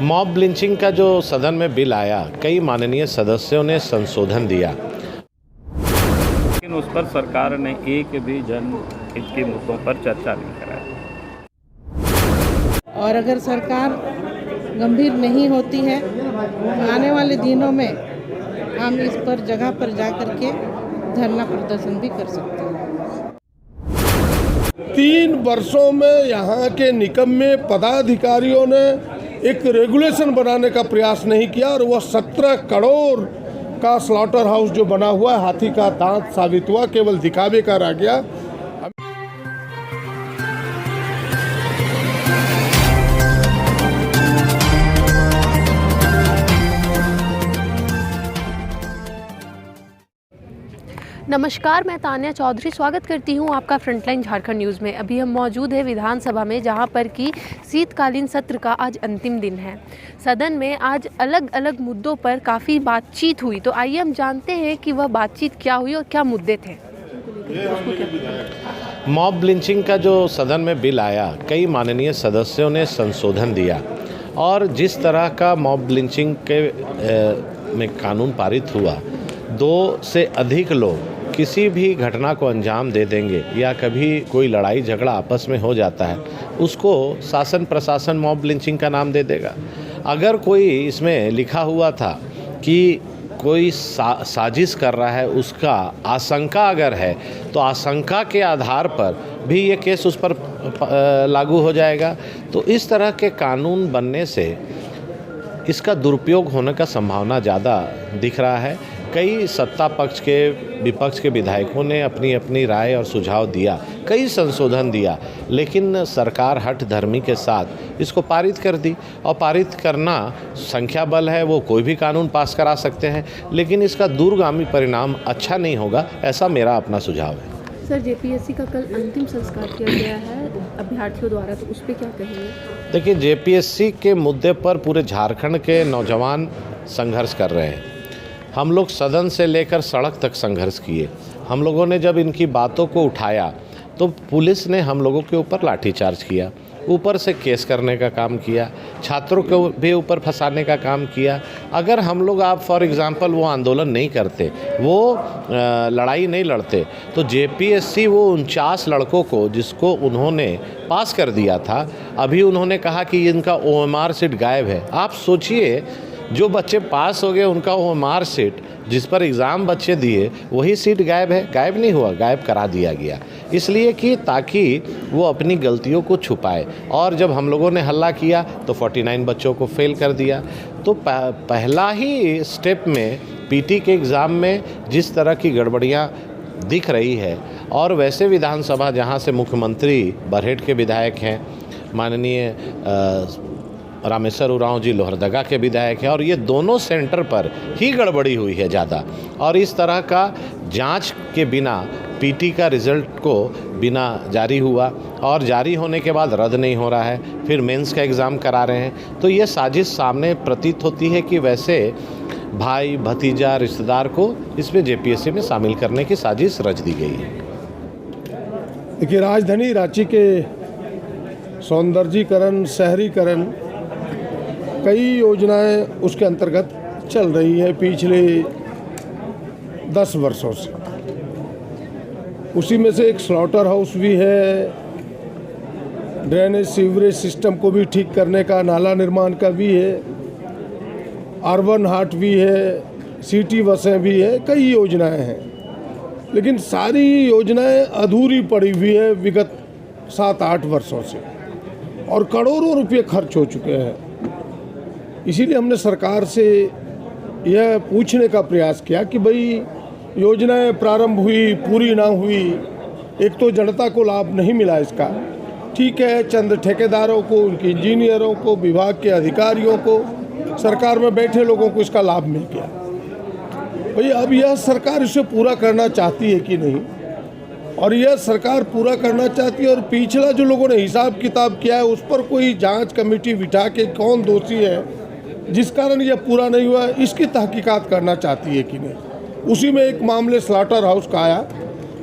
Mob lynching का जो सदन में बिल आया, कई माननीय सदस्यों ने संशोधन दिया, लेकिन उस पर सरकार ने एक भी जनहित के मुद्दों पर चर्चा नहीं कराई। और अगर सरकार गंभीर नहीं होती है तो आने वाले दिनों में हम इस पर जगह पर जा कर के धरना प्रदर्शन भी कर सकते हैं। 3 वर्षों में यहाँ के निकम्मे पदाधिकारियों ने एक रेगुलेशन बनाने का प्रयास नहीं किया और वह 17 करोड़ का स्लॉटर हाउस जो बना हुआ है, हाथी का दांत साबित हुआ, केवल दिखावे का रह गया। नमस्कार, मैं तान्या चौधरी स्वागत करती हूं आपका फ्रंटलाइन झारखंड न्यूज़ में। अभी हम मौजूद हैं विधानसभा में, जहां पर कि शीतकालीन सत्र का आज अंतिम दिन है। सदन में आज अलग अलग मुद्दों पर काफ़ी बातचीत हुई, तो आइए हम जानते हैं कि वह बातचीत क्या हुई और क्या मुद्दे थे। मॉब लिंचिंग का जो सदन में बिल आया, कई माननीय सदस्यों ने संशोधन दिया और जिस तरह का मॉब लिंचिंग के में कानून पारित हुआ, 2 से अधिक लोग किसी भी घटना को अंजाम दे देंगे या कभी कोई लड़ाई झगड़ा आपस में हो जाता है, उसको शासन प्रशासन मॉब लिंचिंग का नाम दे देगा। अगर कोई इसमें लिखा हुआ था कि कोई साजिश कर रहा है, उसका आशंका अगर है, तो आशंका के आधार पर भी ये केस उस पर लागू हो जाएगा। तो इस तरह के कानून बनने से इसका दुरुपयोग होने का संभावना ज़्यादा दिख रहा है। कई सत्ता पक्ष के विपक्ष के विधायकों ने अपनी अपनी राय और सुझाव दिया, कई संशोधन दिया, लेकिन सरकार हठ धर्मी के साथ इसको पारित कर दी। और पारित करना संख्या बल है, वो कोई भी कानून पास करा सकते हैं, लेकिन इसका दूरगामी परिणाम अच्छा नहीं होगा, ऐसा मेरा अपना सुझाव है। सर, जेपीएससी का कल अंतिम संस्कार किया गया है अभ्यर्थियों द्वारा, तो उस पर क्या कहेंगे? देखिए, जेपीएससी के मुद्दे पर पूरे झारखंड के नौजवान संघर्ष कर रहे हैं। हम लोग सदन से लेकर सड़क तक संघर्ष किए। हम लोगों ने जब इनकी बातों को उठाया तो पुलिस ने हम लोगों के ऊपर लाठीचार्ज किया, ऊपर से केस करने का काम किया, छात्रों को भी ऊपर फंसाने का काम किया। अगर हम लोग, आप फॉर एग्जांपल, वो आंदोलन नहीं करते, वो लड़ाई नहीं लड़ते, तो जेपीएससी वो 49 लड़कों को जिसको उन्होंने पास कर दिया था, अभी उन्होंने कहा कि इनका ओएमआर सीट गायब है। आप सोचिए, जो बच्चे पास हो गए उनका वो मार्कशीट जिस पर एग्ज़ाम बच्चे दिए, वही सीट गायब है। गायब नहीं हुआ, गायब करा दिया गया, इसलिए कि ताकि वो अपनी गलतियों को छुपाए। और जब हम लोगों ने हल्ला किया तो 49 बच्चों को फेल कर दिया। तो पहला ही स्टेप में पीटी के एग्ज़ाम में जिस तरह की गड़बड़ियाँ दिख रही है, और वैसे विधानसभा जहाँ से मुख्यमंत्री बरहेट के विधायक हैं, माननीय रामेश्वर उरांव जी लोहरदगा के विधायक हैं, और ये दोनों सेंटर पर ही गड़बड़ी हुई है ज़्यादा। और इस तरह का जांच के बिना पीटी का रिज़ल्ट को बिना जारी हुआ, और जारी होने के बाद रद्द नहीं हो रहा है, फिर मेंस का एग्ज़ाम करा रहे हैं। तो ये साजिश सामने प्रतीत होती है कि वैसे भाई भतीजा रिश्तेदार को इसमें जेपीएससी में शामिल करने की साजिश रच दी गई है। देखिए, राजधानी रांची के सौंदर्यीकरण, शहरीकरण, कई योजनाएं उसके अंतर्गत चल रही है पिछले 10 वर्षों से। उसी में से एक स्लॉटर हाउस भी है, ड्रेनेज सीवरेज सिस्टम को भी ठीक करने का, नाला निर्माण का भी है, अर्बन हाट भी है, सिटी बसें भी है, कई योजनाएं हैं। लेकिन सारी योजनाएं अधूरी पड़ी हुई है विगत 7-8 वर्षों से, और करोड़ों रुपये खर्च हो चुके हैं। इसीलिए हमने सरकार से यह पूछने का प्रयास किया कि भाई, योजनाएं प्रारंभ हुई, पूरी ना हुई, एक तो जनता को लाभ नहीं मिला इसका, ठीक है, चंद ठेकेदारों को, उनके इंजीनियरों को, विभाग के अधिकारियों को, सरकार में बैठे लोगों को इसका लाभ मिल गया। भाई, अब यह सरकार इसे पूरा करना चाहती है कि नहीं, और यह सरकार पूरा करना चाहती है, और पिछला जो लोगों ने हिसाब किताब किया है उस पर कोई जांच कमेटी बिठा के कौन दोषी है जिस कारण यह पूरा नहीं हुआ, इसकी तहकीकात करना चाहती है कि नहीं। उसी में एक मामले स्लॉटर हाउस का आया,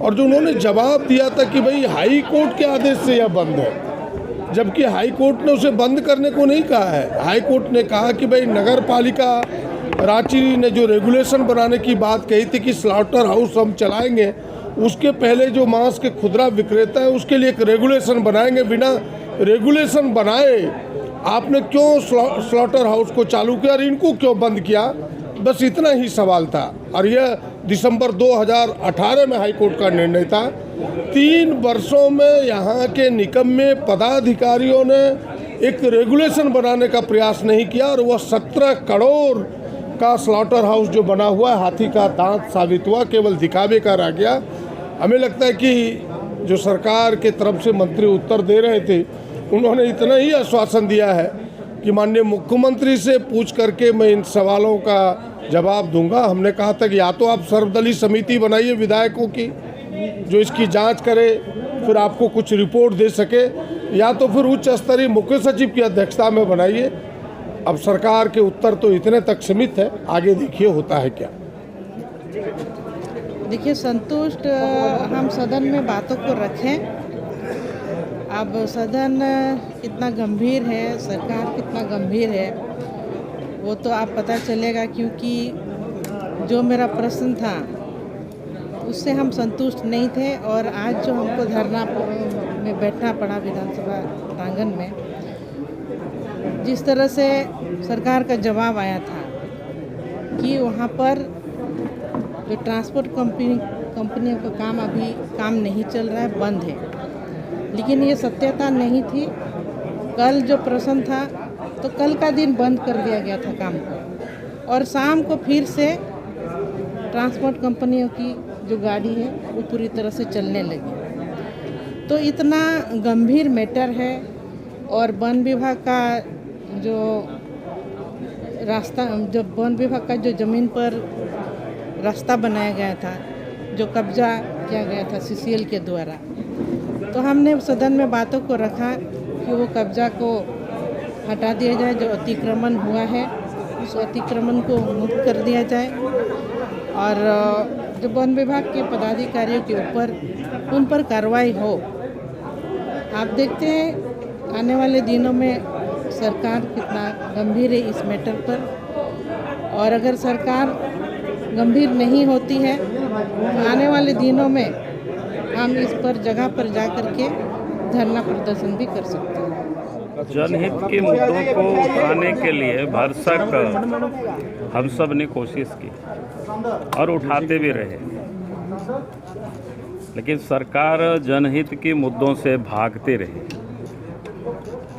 और जो उन्होंने जवाब दिया था कि भाई हाई कोर्ट के आदेश से यह बंद है, जबकि हाई कोर्ट ने उसे बंद करने को नहीं कहा है। हाई कोर्ट ने कहा कि भाई नगर पालिका रांची ने जो रेगुलेशन बनाने की बात कही थी कि स्लॉटर हाउस हम चलाएंगे, उसके पहले जो मांस के खुदरा विक्रेता है उसके लिए एक रेगुलेशन बनाएंगे। बिना रेगुलेशन बनाए आपने क्यों स्लॉटर हाउस को चालू किया और इनको क्यों बंद किया? बस इतना ही सवाल था। और यह दिसंबर 2018 में हाई कोर्ट का निर्णय था। 3 वर्षों में यहाँ के निकम्मे पदाधिकारियों ने एक रेगुलेशन बनाने का प्रयास नहीं किया और वह 17 करोड़ का स्लॉटर हाउस जो बना हुआ है हाथी का दांत साबित हुआ, केवल दिखावे का रह गया। हमें लगता है कि जो सरकार के तरफ से मंत्री उत्तर दे रहे थे उन्होंने इतना ही आश्वासन दिया है कि माननीय मुख्यमंत्री से पूछ करके मैं इन सवालों का जवाब दूंगा। हमने कहा था कि या तो आप सर्वदलीय समिति बनाइए विधायकों की जो इसकी जांच करे, फिर आपको कुछ रिपोर्ट दे सके, या तो फिर उच्च स्तरीय मुख्य सचिव की अध्यक्षता में बनाइए। अब सरकार के उत्तर तो इतने तक सीमित है, आगे देखिए होता है क्या। देखिए, संतुष्ट हम सदन में बातों को रखें। अब सदन कितना गंभीर है, सरकार कितना गंभीर है, वो तो आप पता चलेगा, क्योंकि जो मेरा प्रश्न था उससे हम संतुष्ट नहीं थे। और आज जो हमको धरना में बैठना पड़ा विधानसभा प्रांगण में, जिस तरह से सरकार का जवाब आया था कि वहाँ पर जो ट्रांसपोर्ट कंपनियों का काम अभी काम नहीं चल रहा है, बंद है, लेकिन ये सत्यता नहीं थी। कल जो प्रश्न था तो कल का दिन बंद कर दिया गया था काम को, और शाम को फिर से ट्रांसपोर्ट कंपनियों की जो गाड़ी है वो पूरी तरह से चलने लगी। तो इतना गंभीर मैटर है। और वन विभाग का जो रास्ता, जब वन विभाग का जो ज़मीन पर रास्ता बनाया गया था, जो कब्जा किया गया था CCL के द्वारा, तो हमने सदन में बातों को रखा कि वो कब्जा को हटा दिया जाए, जो अतिक्रमण हुआ है उस अतिक्रमण को मुक्त कर दिया जाए, और जो वन विभाग के पदाधिकारियों के ऊपर उन पर कार्रवाई हो। आप देखते हैं आने वाले दिनों में सरकार कितना गंभीर है इस मैटर पर, और अगर सरकार गंभीर नहीं होती है तो आने वाले दिनों में हम इस पर जगह पर जा कर के धरना प्रदर्शन भी कर सकते हैं। जनहित के मुद्दों को उठाने के लिए भरसक हम सब ने कोशिश की और उठाते भी रहे, लेकिन सरकार जनहित के मुद्दों से भागते रहे।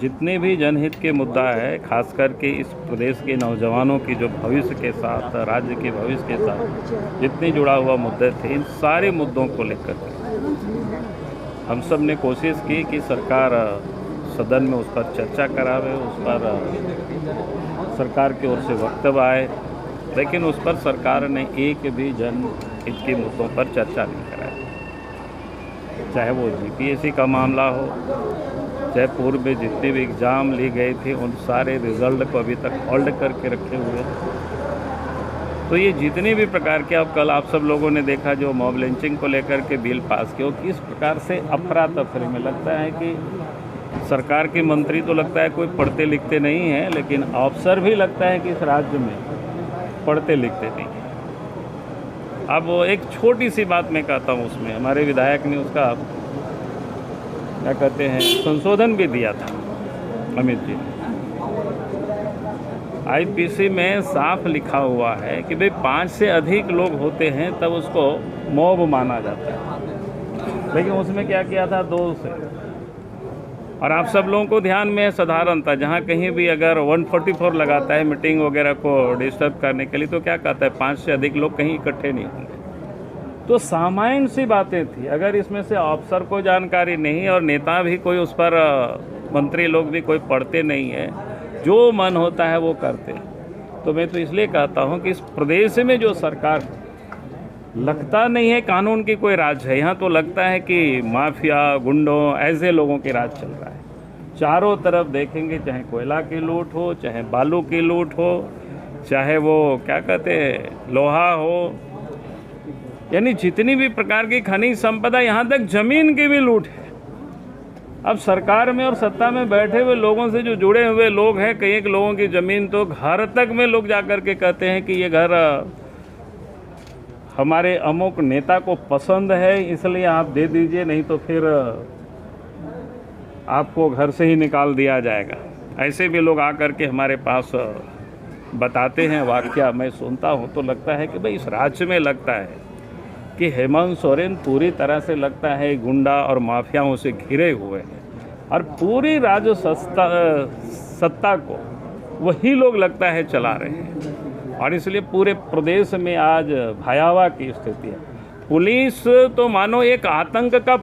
जितने भी जनहित के मुद्दा है, खास करके इस प्रदेश के नौजवानों की जो भविष्य के साथ, राज्य के भविष्य के साथ जितने जुड़ा हुआ मुद्दे थे, इन सारे मुद्दों को लेकर हम सब ने कोशिश की कि सरकार सदन में उस पर चर्चा करावे, उस पर सरकार की ओर से वक्तव्य आए, लेकिन उस पर सरकार ने एक भी जनहित के मुद्दों पर चर्चा नहीं कराई। चाहे वो GPSC का मामला हो, चाहे पूर्व में जितने भी एग्ज़ाम लिए गए थे उन सारे रिजल्ट को अभी तक होल्ड करके रखे हुए हैं। तो ये जितने भी प्रकार के, अब कल आप सब लोगों ने देखा जो मॉब लिंचिंग को लेकर के बिल पास किया, किस प्रकार से अफरा तफरी में, लगता है कि सरकार के मंत्री तो लगता है कोई पढ़ते लिखते नहीं हैं, लेकिन अफसर भी लगता है कि इस राज्य में पढ़ते लिखते नहीं हैं। अब एक छोटी सी बात मैं कहता हूँ, उसमें हमारे विधायक ने उसका क्या कहते हैं संशोधन भी दिया था, अमित जी ने। IPC में साफ लिखा हुआ है कि भाई 5 से अधिक लोग होते हैं तब उसको मॉब माना जाता है, लेकिन उसमें क्या किया था 2 से। और आप सब लोगों को ध्यान में साधारणतः जहाँ कहीं भी अगर 144 लगाता है मीटिंग वगैरह को डिस्टर्ब करने के लिए, तो क्या कहता है 5 से अधिक लोग कहीं इकट्ठे नहीं होंगे। तो सामान्य सी बातें थी। अगर इसमें से अफसर को जानकारी नहीं और नेता भी कोई उस पर, मंत्री लोग भी कोई पढ़ते नहीं है, जो मन होता है वो करते। तो मैं तो इसलिए कहता हूँ कि इस प्रदेश में जो सरकार, लगता नहीं है कानून की कोई राज है, यहाँ तो लगता है कि माफिया, गुंडों, ऐसे लोगों के राज चल रहा है। चारों तरफ देखेंगे, चाहे कोयला की लूट हो, चाहे बालू की लूट हो, चाहे वो क्या कहते हैं लोहा हो, यानी जितनी भी प्रकार की खनिज संपदा, यहाँ तक जमीन की भी लूट है। अब सरकार में और सत्ता में बैठे हुए लोगों से जो जुड़े हुए लोग हैं, कई एक लोगों की ज़मीन तो घर तक में लोग जा कर के कहते हैं कि ये घर हमारे अमुक नेता को पसंद है, इसलिए आप दे दीजिए, नहीं तो फिर आपको घर से ही निकाल दिया जाएगा। ऐसे भी लोग आकर के हमारे पास बताते हैं वाकया। मैं सुनता हूँ तो लगता है कि भाई इस राज्य में लगता है कि हेमंत सोरेन पूरी तरह से लगता है गुंडा और माफियाओं से घिरे हुए हैं और पूरी राज्य सत्ता को वही लोग लगता है चला रहे हैं, और इसलिए पूरे प्रदेश में आज भयावह की स्थिति है। पुलिस तो मानो एक आतंक का